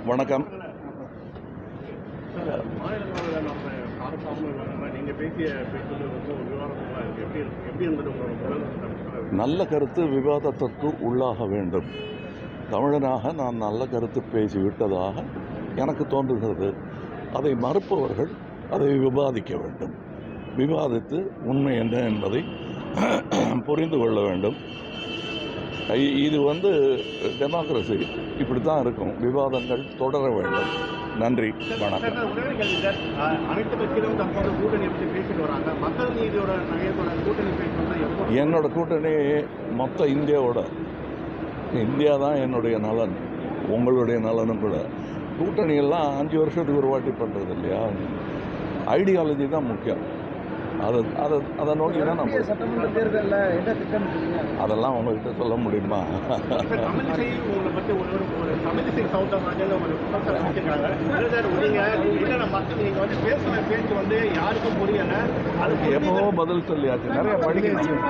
வணக்கம். நல்ல கருத்து விவாதத்திற்கு உள்ளாக வேண்டும். தமிழனாக நான் நல்ல கருத்து பேசிவிட்டதாக எனக்கு தோன்றுகிறது. அதை மறுப்பவர்கள் அதை விவாதிக்க வேண்டும். விவாதித்து உண்மை என்ன என்பதை புரிந்து கொள்ள வேண்டும். இது டெமோக்ரஸி இப்படி தான் இருக்கும். விவாதங்கள் தொடர வேண்டும். நன்றி, வணக்கம். அனைத்து கட்சிகளும் தற்போது கூட்டணி பற்றி பேசிட்டு வராங்க. மக்கள் நீதியோட கூட்டணி பேசுவது என்னோட கூட்டணி மொத்த இந்தியா தான் என்னுடைய நலன், உங்களுடைய நலனும் கூட. கூட்டணியெல்லாம் 5 வருஷத்துக்கு ஒரு வாட்டி பண்ணுறது இல்லையா? ஐடியாலஜி தான் முக்கியம். அதை நோக்கி தான் நம்ம சட்டமன்ற தேர்தலில் என்ன திட்டம் அதெல்லாம் உங்கள்கிட்ட சொல்ல முடியுமா? எப்போ பதில் சொல்லியாச்சு. நிறைய படிக்கணும்.